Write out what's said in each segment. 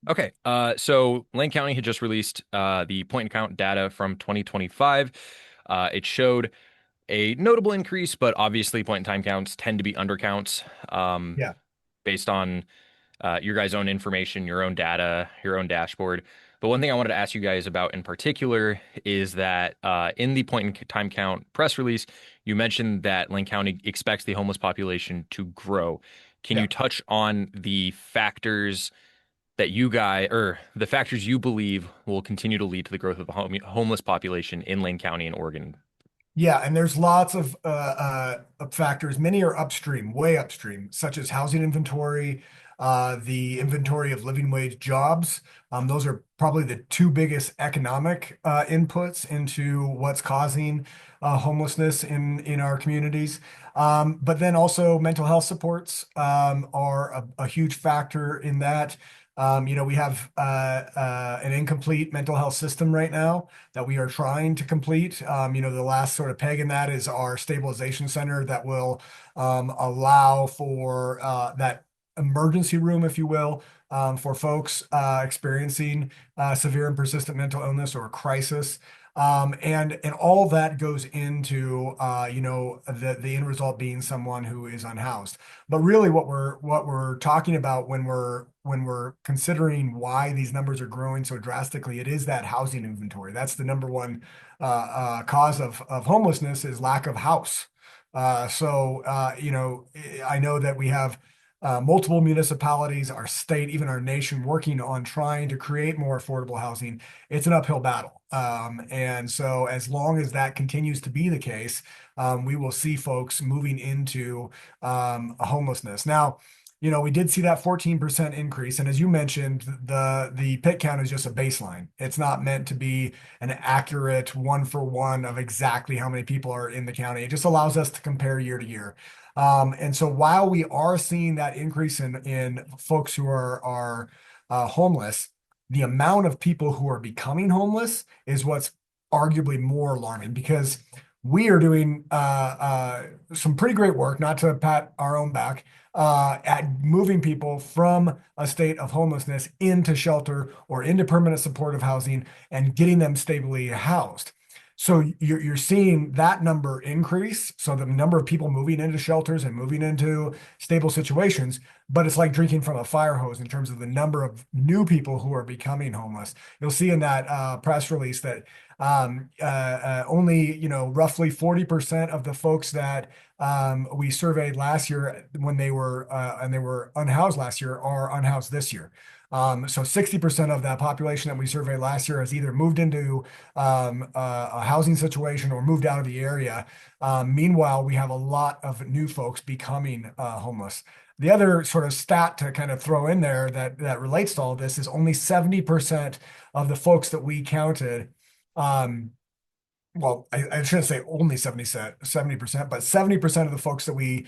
Okay. So Lane County had just released the point and count data from 2025. It showed a notable increase, but obviously point and time counts tend to be undercounts Yeah. based on your guys' own information, your own data, your own dashboard. But one thing I wanted to ask you guys about in particular is that in the point in time count press release, you mentioned that Lane County expects the homeless population to grow. Can Yeah. you touch on the factors that you guys, or the factors you believe will continue to lead to the growth of the homeless population in Lane County and Oregon? Yeah, and there's lots of factors. Many are upstream, way upstream, such as housing inventory, the inventory of living wage jobs. Those are probably the two biggest economic inputs into what's causing homelessness in our communities. But then also mental health supports are a huge factor in that. We have an incomplete mental health system right now that we are trying to complete. The last sort of peg in that is our stabilization center that will allow for that emergency room, if you will, for folks experiencing severe and persistent mental illness or crisis. And all that goes into the end result being someone who is unhoused. But really, what we're talking about when we're considering why these numbers are growing so drastically, it is that housing inventory. That's the number one cause of homelessness is lack of house. I know that we have multiple municipalities, our state, even our nation, working on trying to create more affordable housing. It's an uphill battle. And so, as long as that continues to be the case, we will see folks moving into homelessness. Now, we did see that 14% increase. And as you mentioned, the pit count is just a baseline. It's not meant to be an accurate one for one of exactly how many people are in the county. It just allows us to compare year to year. And so while we are seeing that increase in folks who are homeless, the amount of people who are becoming homeless is what's arguably more alarming because we are doing some pretty great work, not to pat our own back, at moving people from a state of homelessness into shelter or into permanent supportive housing and getting them stably housed. So you're seeing that number increase. So the number of people moving into shelters and moving into stable situations, but it's like drinking from a fire hose in terms of the number of new people who are becoming homeless. You'll see in that press release that only roughly 40% of the folks that we surveyed last year when they were unhoused last year are unhoused this year. So 60% of that population that we surveyed last year has either moved into a housing situation or moved out of the area. Meanwhile, we have a lot of new folks becoming homeless. The other sort of stat to kind of throw in there that relates to all this is only 70% of the folks that we counted, um, well, I shouldn't say only 70%, but 70% of the folks that we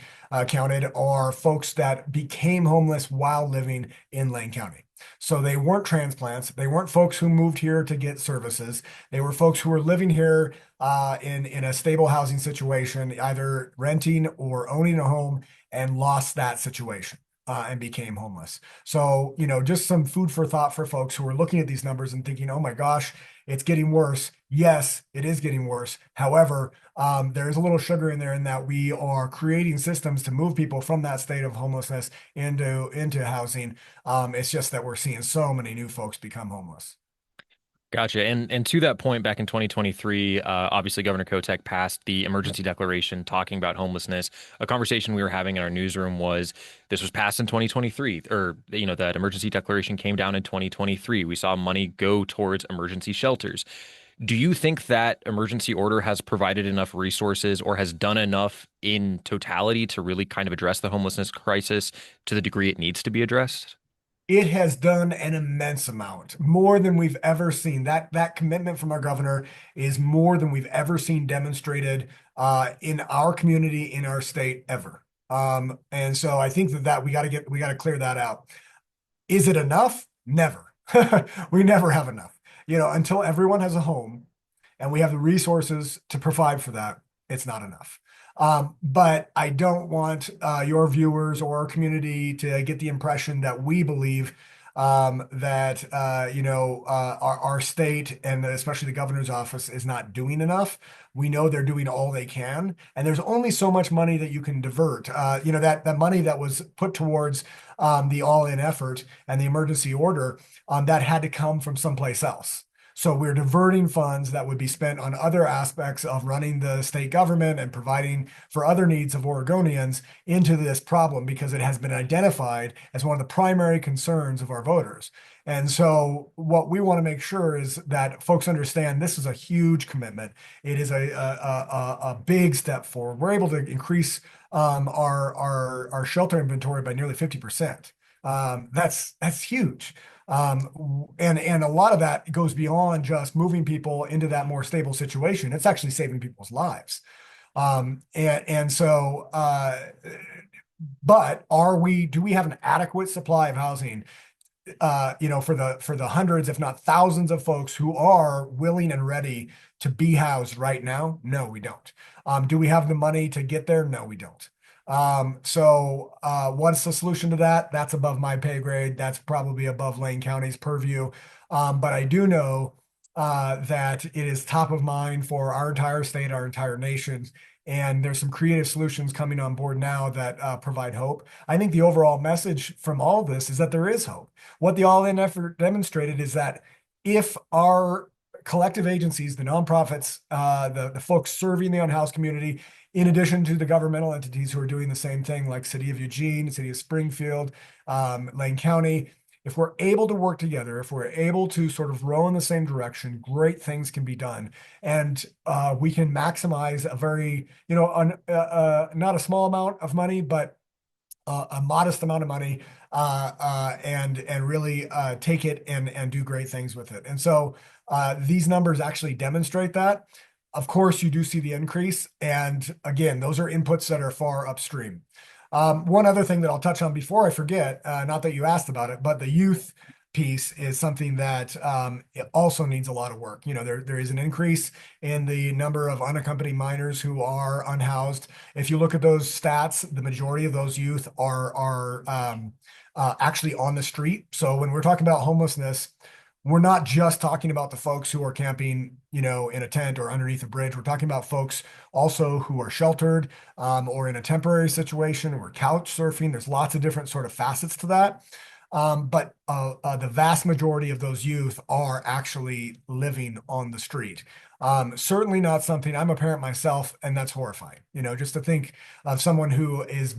counted are folks that became homeless while living in Lane County. So they weren't transplants. They weren't folks who moved here to get services. They were folks who were living here in a stable housing situation, either renting or owning a home and lost that situation. And became homeless. So, just some food for thought for folks who are looking at these numbers and thinking, oh my gosh, it's getting worse. Yes, it is getting worse. However, there is a little sugar in there in that we are creating systems to move people from that state of homelessness into housing. It's just that we're seeing so many new folks become homeless. Gotcha. And to that point, back in 2023, obviously Governor Kotek passed the emergency declaration talking about homelessness. A conversation we were having in our newsroom was this was passed in 2023, or that emergency declaration came down in 2023. We saw money go towards emergency shelters. Do you think that emergency order has provided enough resources or has done enough in totality to really kind of address the homelessness crisis to the degree it needs to be addressed? It has done an immense amount, more than we've ever seen. That commitment from our governor is more than we've ever seen demonstrated in our community, in our state, ever. And so I think that we got to clear that out. Is it enough? Never. We never have enough. Until everyone has a home and we have the resources to provide for that, it's not enough. But I don't want your viewers or our community to get the impression that we believe that our state and especially the governor's office is not doing enough. We know they're doing all they can, and there's only so much money that you can divert. That money that was put towards the all-in effort and the emergency order that had to come from someplace else. So we're diverting funds that would be spent on other aspects of running the state government and providing for other needs of Oregonians into this problem because it has been identified as one of the primary concerns of our voters. And so what we want to make sure is that folks understand this is a huge commitment. It is a big step forward. We're able to increase our shelter inventory by nearly 50%. That's huge. And a lot of that goes beyond just moving people into that more stable situation. It's actually saving people's lives. But do we have an adequate supply of housing, for the hundreds, if not thousands of folks who are willing and ready to be housed right now? No, we don't. Do we have the money to get there? No, we don't. What's the solution to that? That's above my pay grade. That's probably above Lane County's purview. But I do know that it is top of mind for our entire state, our entire nation. And there's some creative solutions coming on board now that provide hope. I think the overall message from all of this is that there is hope. What the all-in effort demonstrated is that if our collective agencies, the nonprofits, the folks serving the unhoused community, in addition to the governmental entities who are doing the same thing, like City of Eugene, City of Springfield, Lane County, if we're able to work together, if we're able to sort of row in the same direction, great things can be done. And we can maximize a very, not a small amount of money, but a modest amount of money and really take it and do great things with it. And so these numbers actually demonstrate that. Of course, you do see the increase. And again, those are inputs that are far upstream. One other thing that I'll touch on before I forget, not that you asked about it, but the youth piece is something that it also needs a lot of work. There is an increase in the number of unaccompanied minors who are unhoused. If you look at those stats, the majority of those youth are actually on the street. So when we're talking about homelessness, we're not just talking about the folks who are camping, in a tent or underneath a bridge. We're talking about folks also who are sheltered or in a temporary situation or couch surfing. There's lots of different sort of facets to that. But the vast majority of those youth are actually living on the street. Certainly not something, I'm a parent myself, and that's horrifying. Just to think of someone who is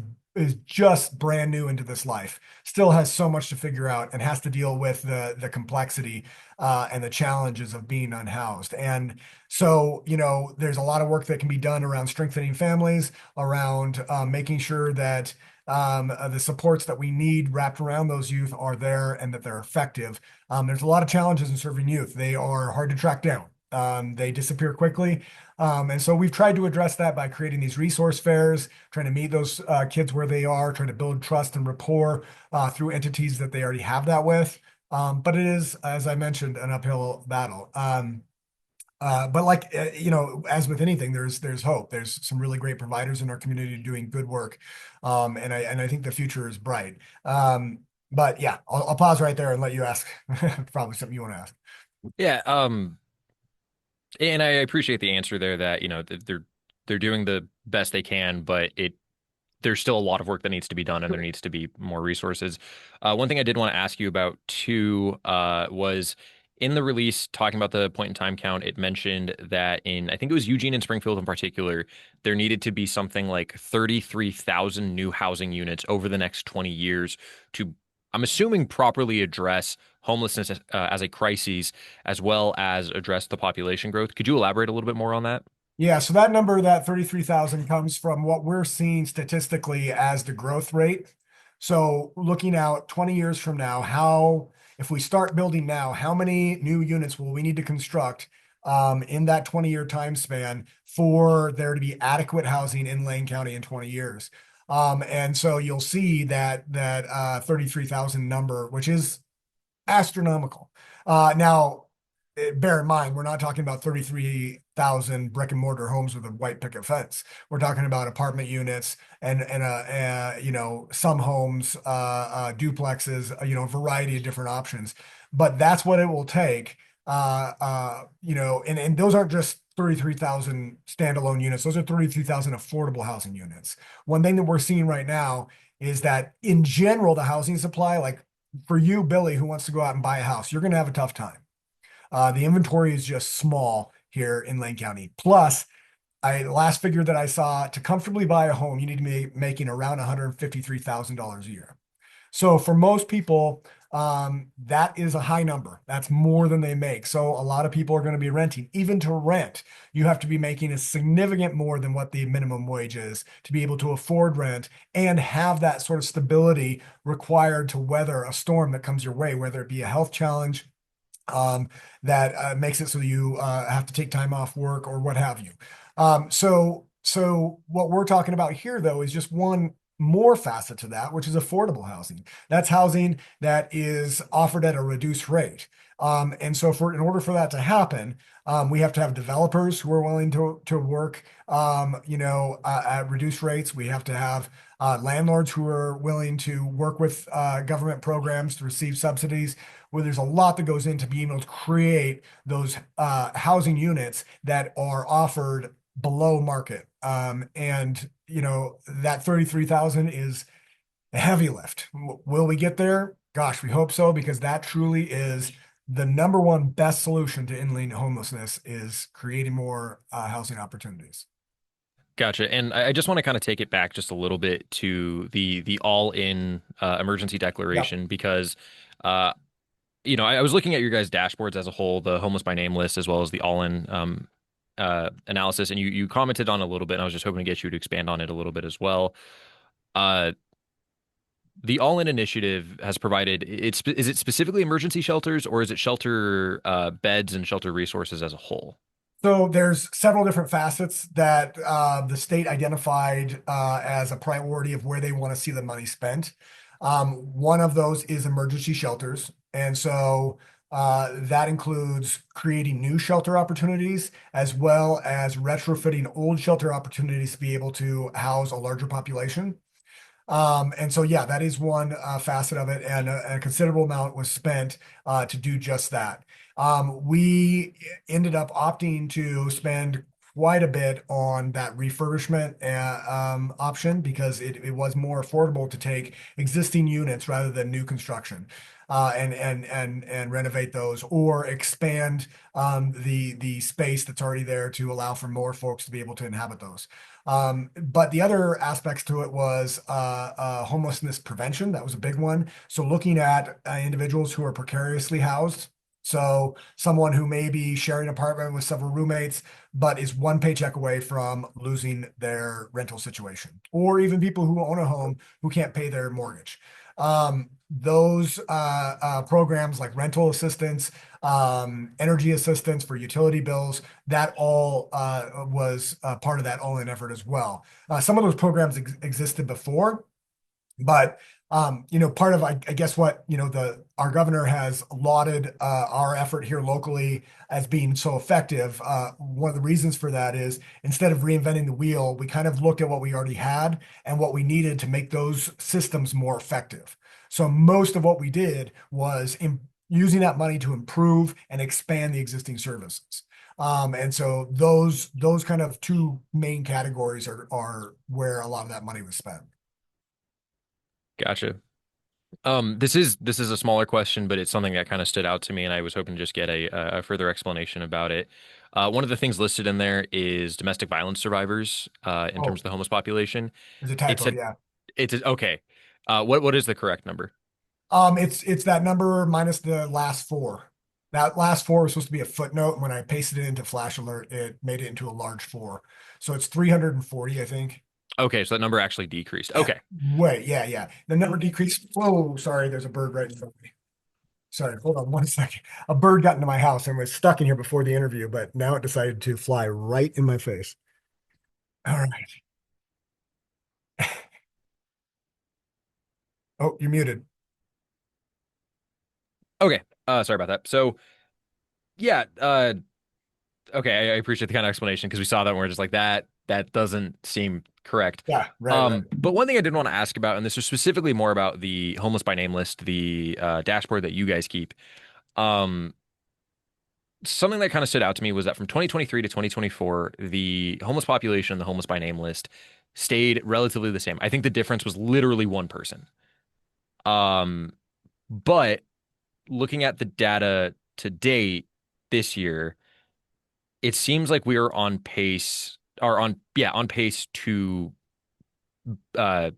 just brand new into this life, still has so much to figure out and has to deal with the complexity and the challenges of being unhoused. And so, there's a lot of work that can be done around strengthening families, around making sure that the supports that we need wrapped around those youth are there and that they're effective. There's a lot of challenges in serving youth. They are hard to track down. They disappear quickly. And so we've tried to address that by creating these resource fairs, trying to meet those kids where they are, trying to build trust and rapport through entities that they already have that with. But it is, as I mentioned, an uphill battle. But as with anything, there's hope. There's some really great providers in our community doing good work. And I think the future is bright. But yeah, I'll pause right there and let you ask probably something you want to ask. Yeah, and I appreciate the answer there that, they're doing the best they can, but there's still a lot of work that needs to be done and there needs to be more resources. One thing I did want to ask you about too was in the release talking about the point in time count, it mentioned that I think it was Eugene and Springfield in particular, there needed to be something like 33,000 new housing units over the next 20 years to, I'm assuming, properly address homelessness as a crisis, as well as address the population growth. Could you elaborate a little bit more on that? Yeah, so that number, that 33,000, comes from what we're seeing statistically as the growth rate. So looking out 20 years from now, if we start building now, how many new units will we need to construct in that 20-year time span for there to be adequate housing in Lane County in 20 years? And so you'll see that 33,000 number, which is astronomical. Now, bear in mind, we're not talking about 33 300,000 brick and mortar homes with a white picket fence. We're talking about apartment units and some homes, duplexes, a variety of different options. But that's what it will take. And those aren't just 33,000 standalone units. Those are 33,000 affordable housing units. One thing that we're seeing right now is that in general, the housing supply, like for you, Billy, who wants to go out and buy a house, you're going to have a tough time. The inventory is just small here in Lane County. Plus, last figure that I saw, to comfortably buy a home, you need to be making around $153,000 a year. So for most people, that is a high number. That's more than they make. So a lot of people are going to be renting. Even to rent, you have to be making a significant more than what the minimum wage is to be able to afford rent and have that sort of stability required to weather a storm that comes your way, whether it be a health challenge um, that makes it so you have to take time off work or what have you. So what we're talking about here, though, is just one more facet to that, which is affordable housing. That's housing that is offered at a reduced rate. And so in order for that to happen, we have to have developers who are willing to work, at reduced rates. We have to have landlords who are willing to work with government programs to receive subsidies. Where there's a lot that goes into being able to create those housing units that are offered below market. That 33,000 is a heavy lift. Will we get there? Gosh, we hope so, because that truly is the number one best solution to ending homelessness is creating more housing opportunities. Gotcha. And I just want to kind of take it back just a little bit to the all-in emergency Yep. declaration because uh, I was looking at your guys' dashboards as a whole, the homeless by name list, as well as the all-in analysis, and you commented on it a little bit, and I was just hoping to get you to expand on it a little bit as well. Uh, the All-In initiative has provided, is it specifically emergency shelters, or is it shelter beds and shelter resources as a whole? So there's several different facets that the state identified as a priority of where they want to see the money spent. One of those is emergency shelters. And so that includes creating new shelter opportunities as well as retrofitting old shelter opportunities to be able to house a larger population. And so, yeah, that is one facet of it, and a considerable amount was spent to do just that. We ended up opting to spend quite a bit on that refurbishment option because it was more affordable to take existing units rather than new construction. And renovate those or expand the space that's already there to allow for more folks to be able to inhabit those. But the other aspects to it was homelessness prevention. That was a big one. So looking at individuals who are precariously housed. So someone who may be sharing an apartment with several roommates, but is one paycheck away from losing their rental situation, or even people who own a home who can't pay their mortgage. Those programs like rental assistance, energy assistance for utility bills, that all was part of that all-in effort as well. Some of those programs existed before, but part of I guess what our governor has lauded our effort here locally as being so effective. One of the reasons for that is instead of reinventing the wheel, we kind of looked at what we already had and what we needed to make those systems more effective. So most of what we did was using that money to improve and expand the existing services. And so those kind of two main categories are where a lot of that money was spent. Gotcha. This is a smaller question, but it's something that kind of stood out to me, and I was hoping to just get a further explanation about it. One of the things listed in there is domestic violence survivors in terms Oh, of the homeless population. there's a It typo, said yeah. okay. What is the correct number? It's that number minus the last four. That last four was supposed to be a footnote. And when I pasted it into Flash Alert, it made it into a large four. So it's 340, I think. Okay, so that number actually decreased. Okay. Wait, yeah, yeah. The number decreased. Whoa, sorry, there's a bird right in front of me. Sorry, hold on one second. A bird got into my house and was stuck in here before the interview, but now it decided to fly right in my face. All right. Oh, you're muted. Okay. Sorry about that. So yeah, Okay, I appreciate the kind of explanation because we saw that and we're just like that doesn't seem correct. Yeah, right. But one thing I did want to ask about, and this is specifically more about the homeless by name list, the dashboard that you guys keep. Um, Something that kind of stood out to me was that from 2023 to 2024, the homeless population, the homeless by name list, stayed relatively the same. I think the difference was literally one person. Um, but looking at the data to date this year, it seems like we are on pace, or on pace to uh,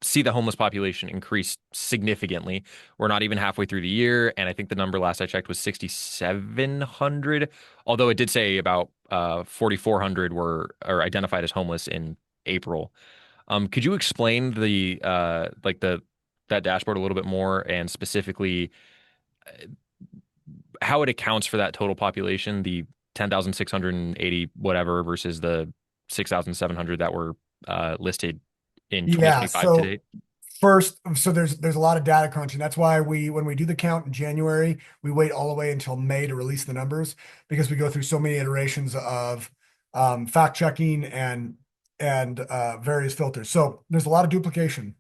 see the homeless population increase significantly. We're not even halfway through the year, and I think the number last I checked was 6,700. Although it did say about 4,400 were or identified as homeless in April. Could you explain the like the that dashboard a little bit more, and specifically how it accounts for that total population, the 10,680 whatever versus the 6,700 that were listed in Yeah. 2025 to So date? first, so there's a lot of data crunching. That's why when we do the count in January, we wait all the way until May to release the numbers because we go through so many iterations of fact checking and various filters. So there's a lot of duplication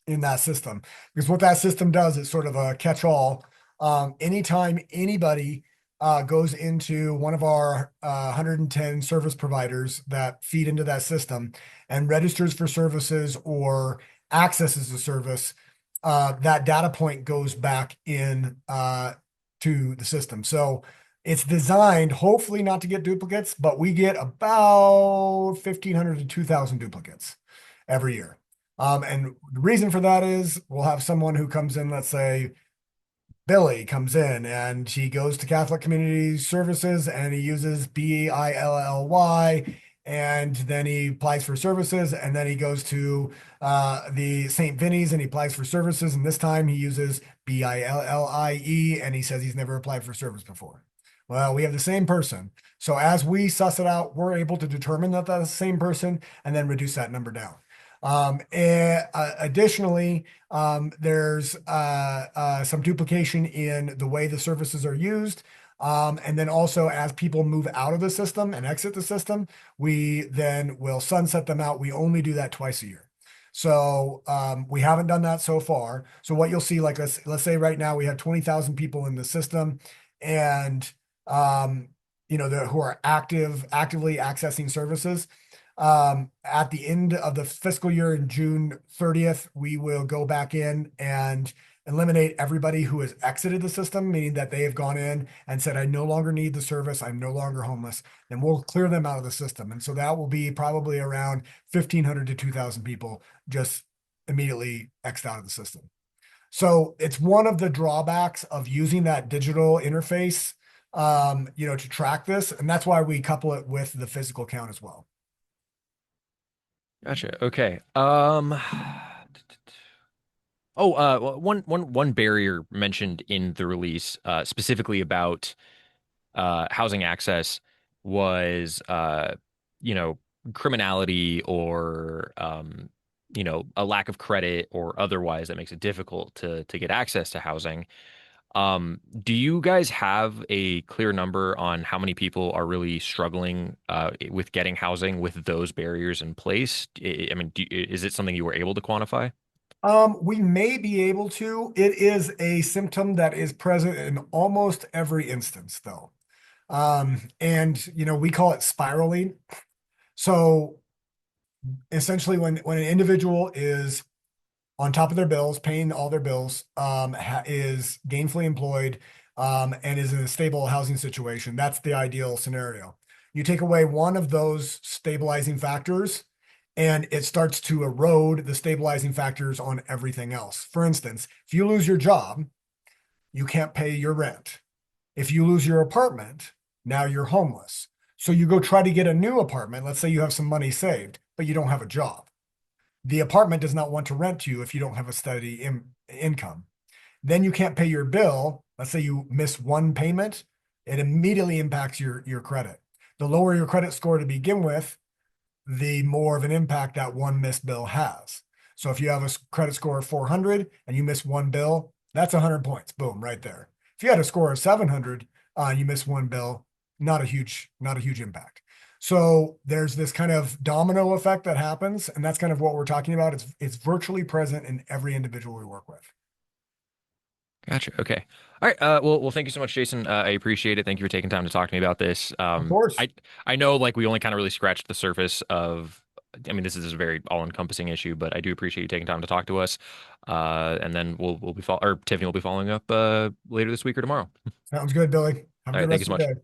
in that system because what that system does is sort of a catch-all. Anytime anybody goes into one of our 110 service providers that feed into that system and registers for services or accesses a service, that data point goes back in to the system. So it's designed hopefully not to get duplicates, but we get about 1,500 to 2,000 duplicates every year. And the reason for that is we'll have someone who comes in, let's say Billy comes in and he goes to Catholic Community Services and he uses BILLY, and then he applies for services, and then he goes to the St. Vinny's and he applies for services, and this time he uses BILLIE and he says he's never applied for service before. Well, we have the same person. So as we suss it out, we're able to determine that that's the same person and then reduce that number down. Additionally, there's some duplication in the way the services are used. And then also as people move out of the system and exit the system, we then will sunset them out. We only do that twice a year. So we haven't done that so far. So what you'll see, like let's say right now we have 20,000 people in the system, and who are actively accessing services. At the end of the fiscal year in June 30th, we will go back in and eliminate everybody who has exited the system, meaning that they have gone in and said, I no longer need the service. I'm no longer homeless. Then we'll clear them out of the system. And so that will be probably around 1,500 to 2,000 people just immediately X'd out of the system. So it's one of the drawbacks of using that digital interface, to track this. And that's why we couple it with the physical count as well. Gotcha. Okay. Well, one barrier mentioned in the release, specifically about housing access was, you know, criminality or, a lack of credit or otherwise that makes it difficult to get access to housing. Do you guys have a clear number on how many people are really struggling with getting housing with those barriers in place? I mean, is it something you were able to quantify? We may be able to. It is a symptom that is present in almost every instance, though. We call it spiraling. So essentially, when an individual is on top of their bills, paying all their bills, is gainfully employed, and is in a stable housing situation, that's the ideal scenario. You take away one of those stabilizing factors, and it starts to erode the stabilizing factors on everything else. For instance, if you lose your job, you can't pay your rent. If you lose your apartment, now you're homeless. So you go try to get a new apartment. Let's say you have some money saved, but you don't have a job. The apartment does not want to rent to you if you don't have a steady income. Then you can't pay your bill. Let's say you miss one payment, it immediately impacts your credit. The lower your credit score to begin with, the more of an impact that one missed bill has. So if you have a credit score of 400 and you miss one bill, that's 100 points. Boom, right there. If you had a score of 700, you miss one bill, not a huge impact. So there's this kind of domino effect that happens, and that's kind of what we're talking about. It's virtually present in every individual we work with. Gotcha. Okay. All right. Well, thank you so much, Jason. I appreciate it. Thank you for taking time to talk to me about this. Of course. I know like we only kind of really scratched the surface of, I mean, this is a very all-encompassing issue, but I do appreciate you taking time to talk to us. And then we'll be or Tiffany will be following up later this week or tomorrow. Sounds good, Billy. Have a All right. good Thank you rest so of your much. day.